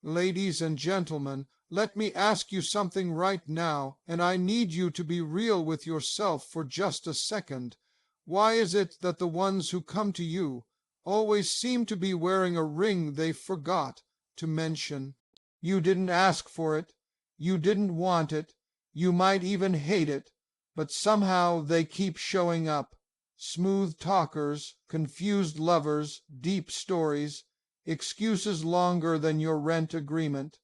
Ladies and gentlemen, let me ask you something right now, and I need you to be real with yourself for just a second. Why is it that the ones who come to you always seem to be wearing a ring they forgot to mention? You didn't ask for it, you didn't want it, you might even hate it, but somehow they keep showing up. Smooth talkers, confused lovers, deep stories, excuses longer than your rent agreement,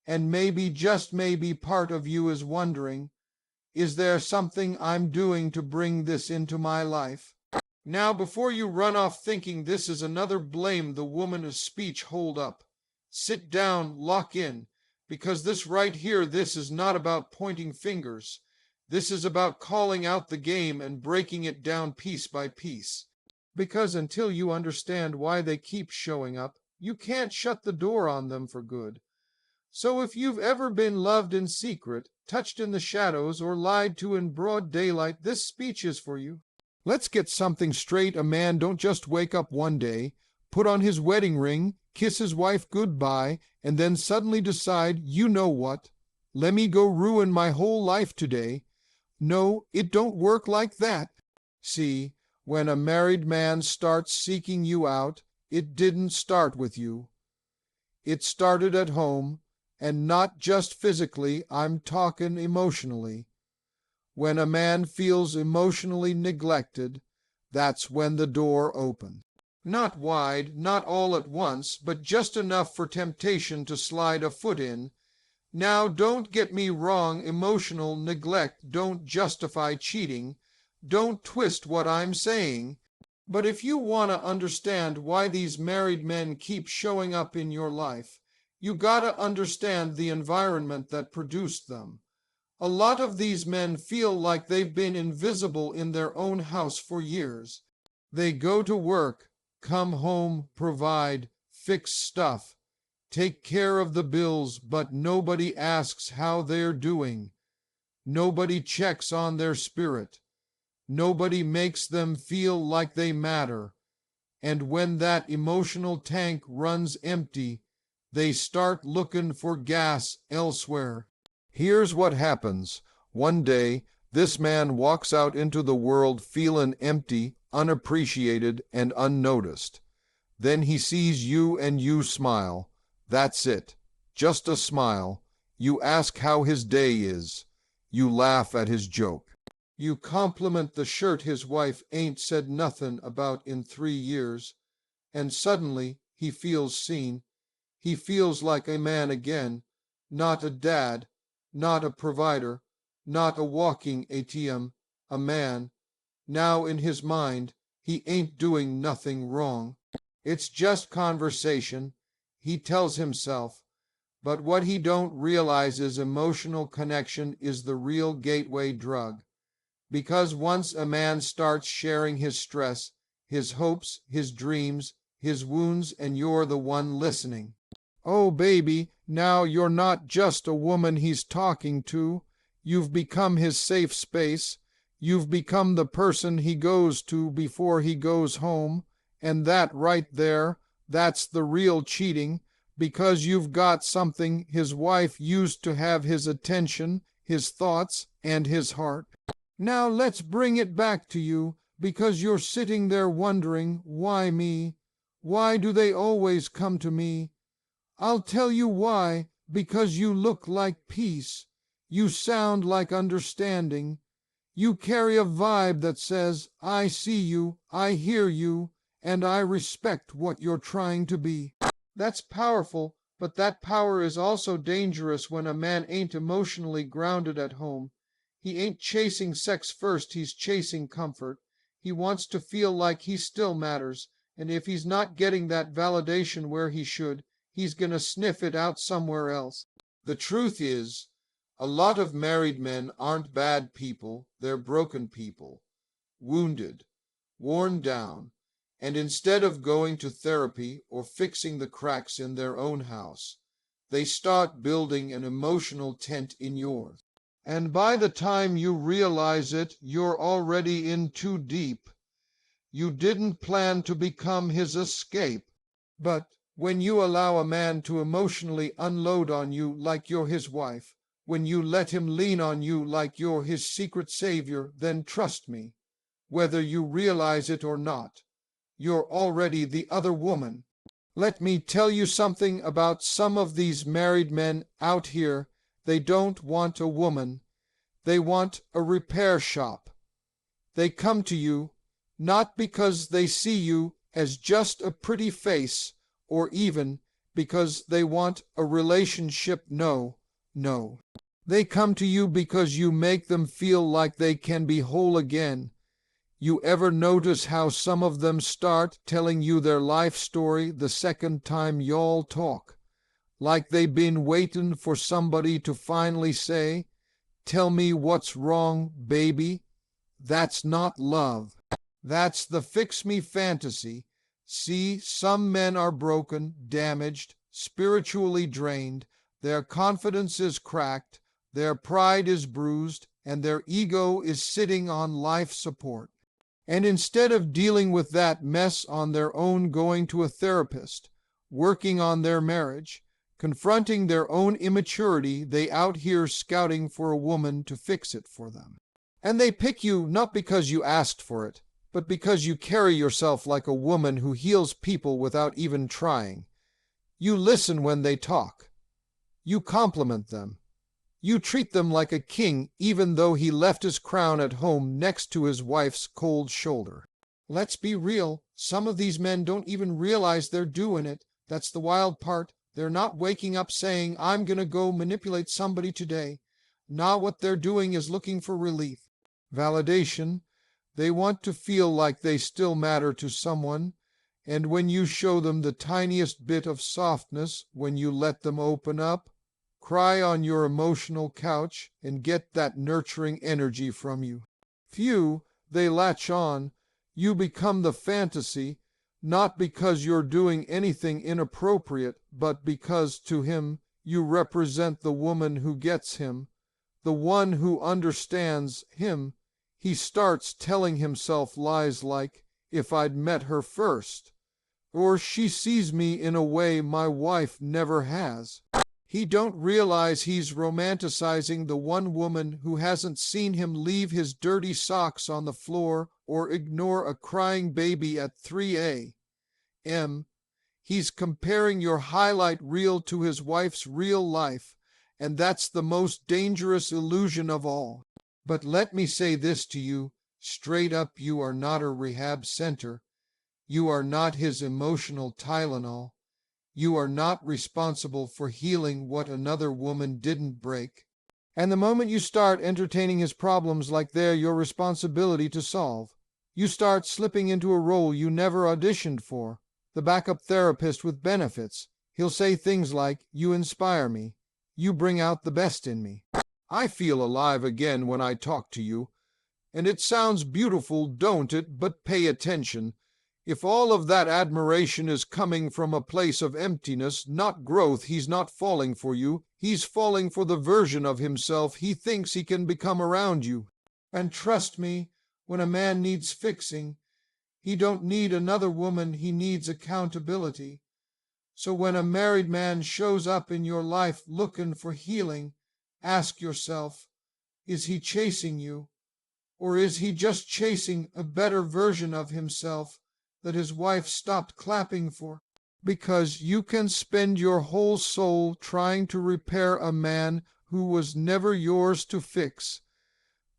and maybe, just maybe, part of you is wondering, is there something I'm doing to bring this into my life? Now, before you run off thinking this is another blame the woman of speech hold up, sit down, lock in, because this right here, this is not about pointing fingers. This is about calling out the game and breaking it down piece by piece. Because until you understand why they keep showing up, you can't shut the door on them for good. So if you've ever been loved in secret, touched in the shadows, or lied to in broad daylight, this speech is for you. Let's get something straight. A man don't just wake up one day, put on his wedding ring, kiss his wife goodbye, and then suddenly decide, you know what, let me go ruin my whole life today. No, it don't work like that. See, when a married man starts seeking you out, it didn't start with you. It started at home, and not just physically, I'm talking emotionally. When a man feels emotionally neglected, that's when the door opens. Not wide, not all at once, but just enough for temptation to slide a foot in. Now, don't get me wrong, emotional neglect don't justify cheating. Don't twist what I'm saying. But if you want to understand why these married men keep showing up in your life, you gotta understand the environment that produced them. A lot of these men feel like they've been invisible in their own house for years. They go to work, come home, provide, fix stuff, take care of the bills, but nobody asks how they're doing. Nobody checks on their spirit. Nobody makes them feel like they matter. And when that emotional tank runs empty, they start looking for gas elsewhere. Here's what happens. One day, this man walks out into the world feeling empty, unappreciated, and unnoticed. Then he sees you and you smile. That's it. Just a smile. You ask how his day is. You laugh at his joke. You compliment the shirt his wife ain't said nothin' about in 3 years. And suddenly he feels seen. He feels like a man again, not a dad, not a provider, not a walking ATM, a man. Now in his mind, he ain't doing nothing wrong. It's just conversation, he tells himself. But what he don't realize is emotional connection is the real gateway drug. Because once a man starts sharing his stress, his hopes, his dreams, his wounds, and you're the one listening. Oh, baby, now you're not just a woman he's talking to. You've become his safe space. You've become the person he goes to before he goes home. And that right there, that's the real cheating, because you've got something his wife used to have his attention, his thoughts, and his heart. Now let's bring it back to you, because you're sitting there wondering, why me? Why do they always come to me? I'll tell you why, because you look like peace. You sound like understanding. You carry a vibe that says, I see you, I hear you, and I respect what you're trying to be. That's powerful, but that power is also dangerous when a man ain't emotionally grounded at home. He ain't chasing sex first, he's chasing comfort. He wants to feel like he still matters, and if he's not getting that validation where he should, he's gonna sniff it out somewhere else. The truth is, a lot of married men aren't bad people, they're broken people, wounded, worn down, and instead of going to therapy or fixing the cracks in their own house, they start building an emotional tent in yours. And by the time you realize it, you're already in too deep. You didn't plan to become his escape, but When you allow a man to emotionally unload on you like you're his wife, when you let him lean on you like you're his secret savior, then trust me, whether you realize it or not, you're already the other woman. Let me tell you something about some of these married men out here. They don't want a woman. They want a repair shop. They come to you not because they see you as just a pretty face, or even because they want a relationship. No, no. They come to you because you make them feel like they can be whole again. You ever notice how some of them start telling you their life story the second time y'all talk? Like they've been waiting for somebody to finally say, "Tell me what's wrong, baby." That's not love. That's the fix-me fantasy. See, some men are broken, damaged, spiritually drained, their confidence is cracked, their pride is bruised, and their ego is sitting on life support. And instead of dealing with that mess on their own, going to a therapist, working on their marriage, confronting their own immaturity, they out here scouting for a woman to fix it for them. And they pick you not because you asked for it, but because you carry yourself like a woman who heals people without even trying. You listen when they talk. You compliment them. You treat them like a king even though he left his crown at home next to his wife's cold shoulder. Let's be real, some of these men don't even realize they're doing it. That's the wild part. They're not waking up saying, "I'm gonna go manipulate somebody today." Now what they're doing is looking for relief, validation. They want to feel like they still matter to someone, and when you show them the tiniest bit of softness, when you let them open up, cry on your emotional couch, and get that nurturing energy from you, few, they latch on. You become the fantasy, not because you're doing anything inappropriate, but because to him you represent the woman who gets him, the one who understands him. He starts telling himself lies like, "If I'd met her first," or "She sees me in a way my wife never has." He don't realize he's romanticizing the one woman who hasn't seen him leave his dirty socks on the floor or ignore a crying baby at 3 a.m. He's comparing your highlight reel to his wife's real life, and that's the most dangerous illusion of all. But let me say this to you, straight up, you are not a rehab center. You are not his emotional Tylenol. You are not responsible for healing what another woman didn't break. And the moment you start entertaining his problems like they're your responsibility to solve, you start slipping into a role you never auditioned for, the backup therapist with benefits. He'll say things like, "You inspire me. You bring out the best in me. I feel alive again when I talk to you." And it sounds beautiful, don't it? But pay attention. If all of that admiration is coming from a place of emptiness, not growth, he's not falling for you. He's falling for the version of himself he thinks he can become around you. And trust me, when a man needs fixing, he don't need another woman, he needs accountability. So when a married man shows up in your life looking for healing, ask yourself, is he chasing you? Or is he just chasing a better version of himself that his wife stopped clapping for? Because you can spend your whole soul trying to repair a man who was never yours to fix.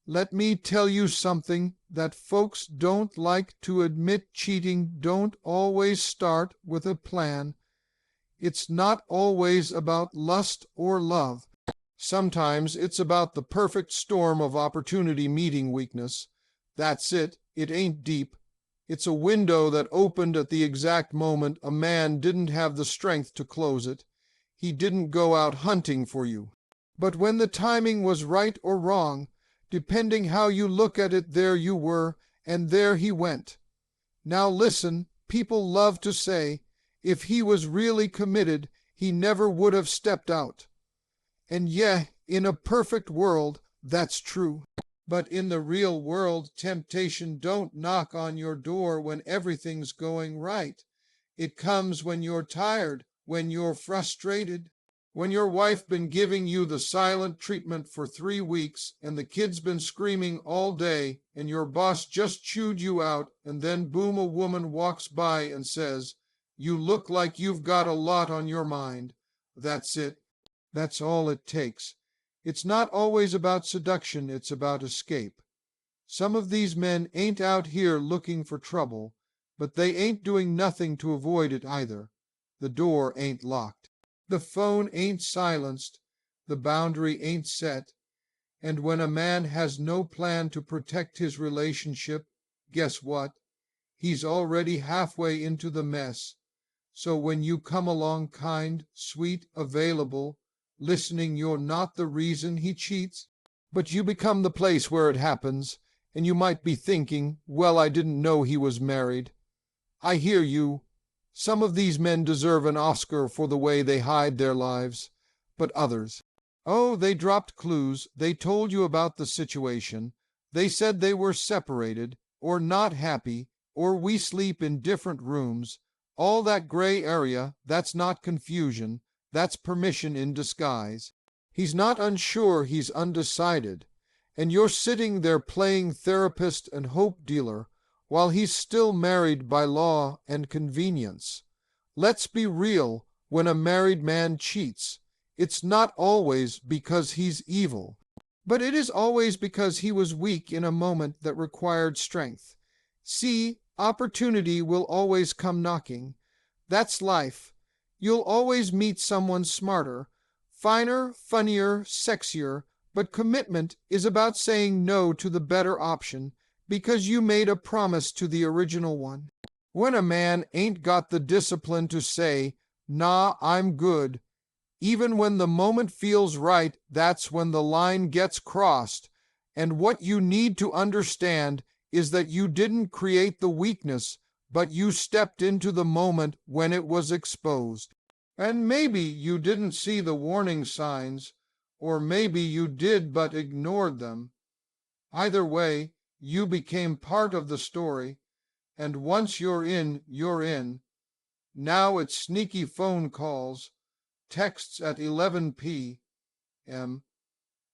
Let me tell you something that folks don't like to admit: cheating don't always start with a plan. It's not always about lust or love. Sometimes it's about the perfect storm of opportunity meeting weakness. That's it. It ain't deep. It's a window that opened at the exact moment a man didn't have the strength to close it. He didn't go out hunting for you. But when the timing was right or wrong, depending how you look at it, there you were, and there he went. Now listen, people love to say, if he was really committed, he never would have stepped out. And yeah, in a perfect world, that's true. But in the real world, temptation don't knock on your door when everything's going right. It comes when you're tired, when you're frustrated, when your wife been giving you the silent treatment for 3 weeks, and the kids been screaming all day, and your boss just chewed you out, and then boom, a woman walks by and says, "You look like you've got a lot on your mind." That's it. That's all it takes. It's not always about seduction, it's about escape. Some of these men ain't out here looking for trouble, but they ain't doing nothing to avoid it either. The door ain't locked. The phone ain't silenced. The boundary ain't set. And when a man has no plan to protect his relationship, guess what? He's already halfway into the mess. So when you come along kind, sweet, available, listening, you're not the reason he cheats, but you become the place where it happens, and you might be thinking, well, I didn't know he was married. I hear you. Some of these men deserve an Oscar for the way they hide their lives, but others, oh, they dropped clues, they told you about the situation, they said they were separated, or not happy, or we sleep in different rooms. All that gray area, that's not confusion, that's permission in disguise. He's not unsure, he's undecided, and you're sitting there playing therapist and hope dealer, while he's still married by law and convenience. Let's be real, when a married man cheats, it's not always because he's evil, but it is always because he was weak in a moment that required strength. See, opportunity will always come knocking. That's life. You'll always meet someone smarter, finer, funnier, sexier, but commitment is about saying no to the better option because you made a promise to the original one. When a man ain't got the discipline to say, "Nah, I'm good," even when the moment feels right, that's when the line gets crossed. And what you need to understand is that you didn't create the weakness, but you stepped into the moment when it was exposed. And maybe you didn't see the warning signs, or maybe you did but ignored them. Either way, you became part of the story, and once you're in, you're in. Now it's sneaky phone calls, texts at 11 p.m.,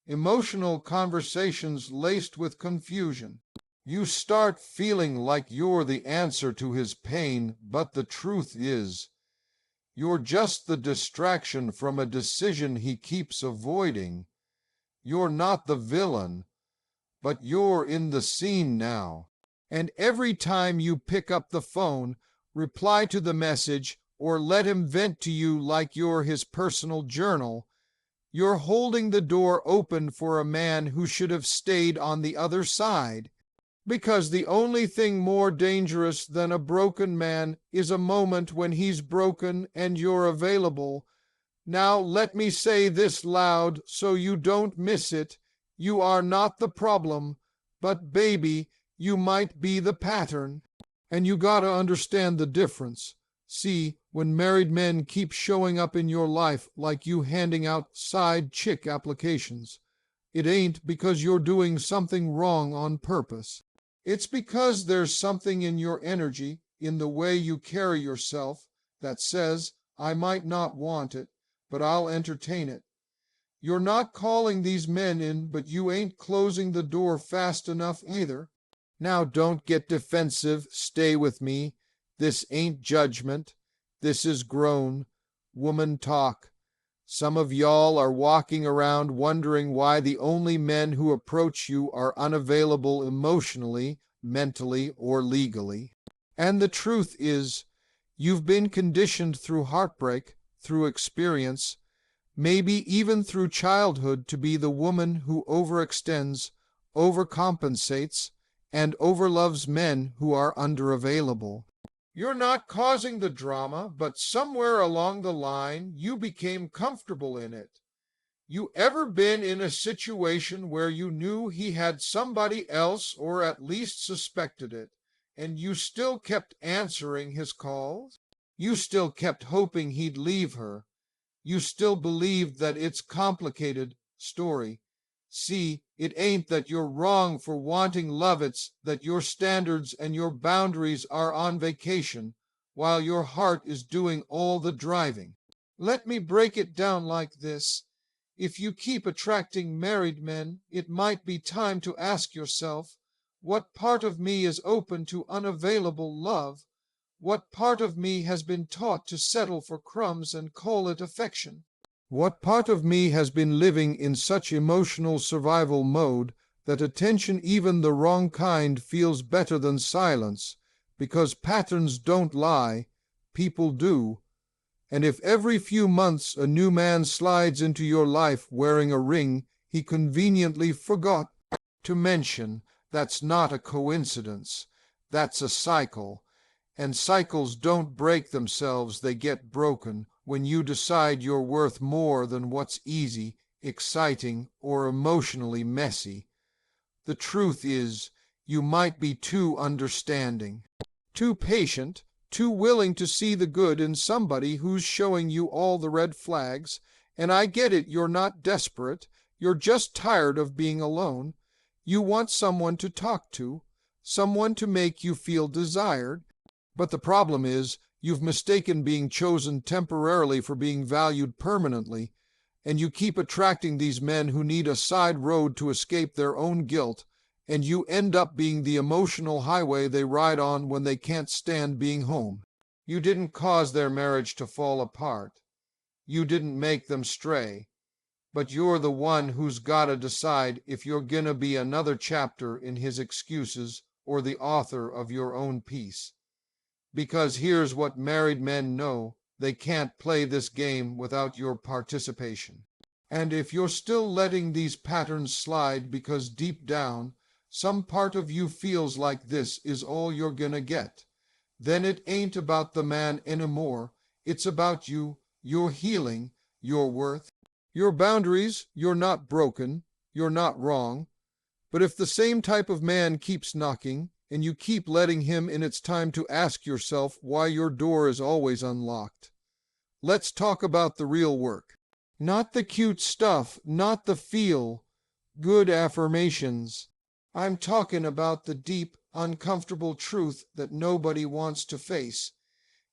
emotional conversations laced with confusion. You start feeling like you're the answer to his pain, but the truth is, you're just the distraction from a decision he keeps avoiding. You're not the villain, but you're in the scene now. And every time you pick up the phone, reply to the message, or let him vent to you like you're his personal journal, you're holding the door open for a man who should have stayed on the other side. Because the only thing more dangerous than a broken man is a moment when he's broken and you're available. Now let me say this loud so you don't miss it. You are not the problem, but baby, you might be the pattern. And you gotta understand the difference. See, when married men keep showing up in your life like you handing out side chick applications, it ain't because you're doing something wrong on purpose. It's because there's something in your energy, in the way you carry yourself, that says, I might not want it, but I'll entertain it. You're not calling these men in, but you ain't closing the door fast enough either. Now don't get defensive, stay with me. This ain't judgment. This is grown woman talk. Some of y'all are walking around wondering why the only men who approach you are unavailable emotionally, mentally, or legally. And the truth is, you've been conditioned through heartbreak, through experience, maybe even through childhood, to be the woman who overextends, overcompensates, and overloves men who are underavailable. You're not causing the drama, but somewhere along the line, you became comfortable in it. You ever been in a situation where you knew he had somebody else, or at least suspected it, and you still kept answering his calls? You still kept hoping he'd leave her. You still believed that it's complicated story. See, it ain't that you're wrong for wanting love, it's that your standards and your boundaries are on vacation, while your heart is doing all the driving. Let me break it down like this. If you keep attracting married men, it might be time to ask yourself, what part of me is open to unavailable love? What part of me has been taught to settle for crumbs and call it affection? What part of me has been living in such emotional survival mode that attention, even the wrong kind, feels better than silence, because patterns don't lie, people do. And if every few months a new man slides into your life wearing a ring he conveniently forgot to mention, that's not a coincidence. That's a cycle. And cycles don't break themselves, they get broken when you decide you're worth more than what's easy, exciting, or emotionally messy. The truth is, you might be too understanding, too patient, too willing to see the good in somebody who's showing you all the red flags, and I get it, you're not desperate, you're just tired of being alone. You want someone to talk to, someone to make you feel desired, but the problem is, you've mistaken being chosen temporarily for being valued permanently, and you keep attracting these men who need a side road to escape their own guilt, and you end up being the emotional highway they ride on when they can't stand being home. You didn't cause their marriage to fall apart. You didn't make them stray. But you're the one who's gotta decide if you're gonna be another chapter in his excuses or the author of your own piece. Because here's what married men know: they can't play this game without your participation. And if you're still letting these patterns slide because deep down, some part of you feels like this is all you're gonna get, then it ain't about the man anymore. It's about you, your healing, your worth, your boundaries. You're not broken, you're not wrong. But if the same type of man keeps knocking, and you keep letting him in, it's time to ask yourself why your door is always unlocked. Let's talk about the real work. Not the cute stuff, not the feel good affirmations. I'm talking about the deep, uncomfortable truth that nobody wants to face.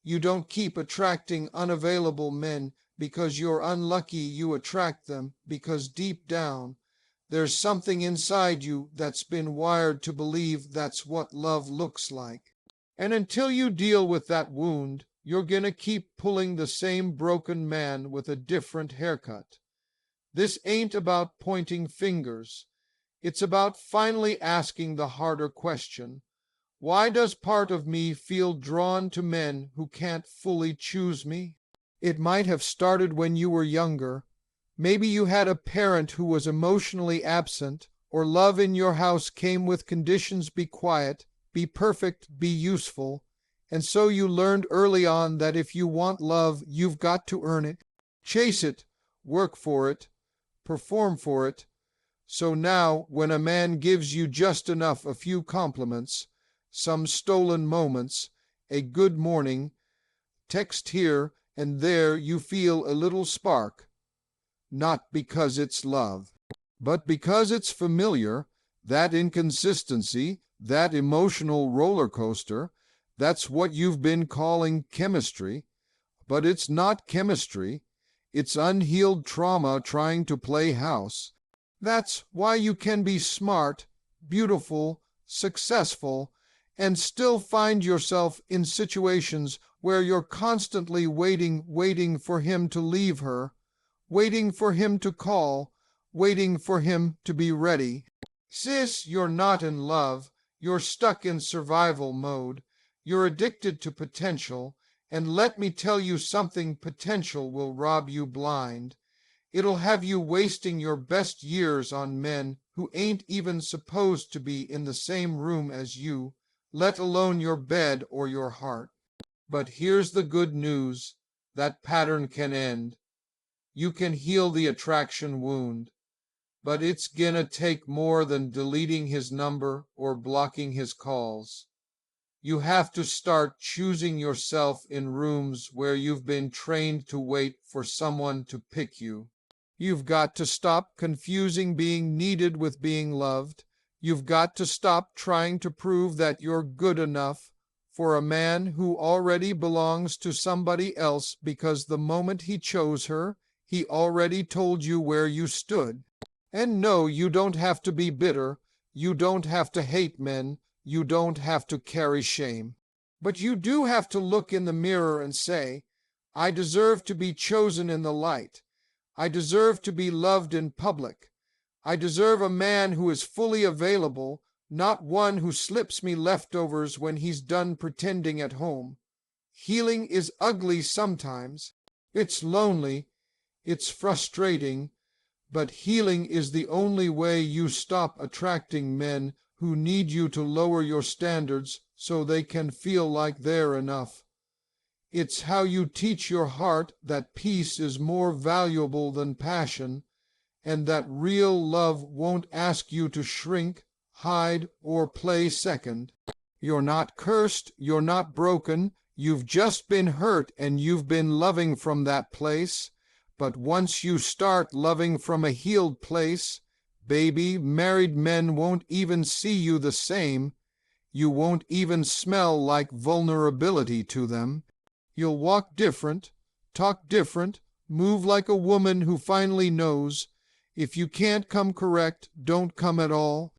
You don't keep attracting unavailable men because you're unlucky. You attract them because deep down, there's something inside you that's been wired to believe that's what love looks like. And until you deal with that wound, you're gonna keep pulling the same broken man with a different haircut. This ain't about pointing fingers. It's about finally asking the harder question. Why does part of me feel drawn to men who can't fully choose me? It might have started when you were younger. Maybe you had a parent who was emotionally absent, or love in your house came with conditions: be quiet, be perfect, be useful. And so you learned early on that if you want love, you've got to earn it, chase it, work for it, perform for it. So now, when a man gives you just enough, a few compliments, some stolen moments, a good morning, text here and there, you feel a little spark. Not because it's love, but because it's familiar. That inconsistency, that emotional roller coaster, that's what you've been calling chemistry. But it's not chemistry. It's unhealed trauma trying to play house. That's why you can be smart, beautiful, successful, and still find yourself in situations where you're constantly waiting for him to leave her, waiting for him to call, waiting for him to be ready. Sis, you're not in love. You're stuck in survival mode. You're addicted to potential, and let me tell you something: potential will rob you blind. It'll have you wasting your best years on men who ain't even supposed to be in the same room as you, let alone your bed or your heart. But here's the good news: that pattern can end. You can heal the attraction wound, but it's gonna take more than deleting his number or blocking his calls. You have to start choosing yourself in rooms where you've been trained to wait for someone to pick you. You've got to stop confusing being needed with being loved. You've got to stop trying to prove that you're good enough for a man who already belongs to somebody else because the moment he chose her, he already told you where you stood. And no, you don't have to be bitter. You don't have to hate men. You don't have to carry shame. But you do have to look in the mirror and say, I deserve to be chosen in the light. I deserve to be loved in public. I deserve a man who is fully available, not one who slips me leftovers when he's done pretending at home. Healing is ugly sometimes. It's lonely. It's frustrating. But healing is the only way you stop attracting men who need you to lower your standards so they can feel like they're enough. It's how you teach your heart that peace is more valuable than passion, and that real love won't ask you to shrink, hide, or play second. You're not cursed, you're not broken, you've just been hurt and you've been loving from that place. But once you start loving from a healed place, baby, married men won't even see you the same. You won't even smell like vulnerability to them. You'll walk different, talk different, move like a woman who finally knows, if you can't come correct, don't come at all.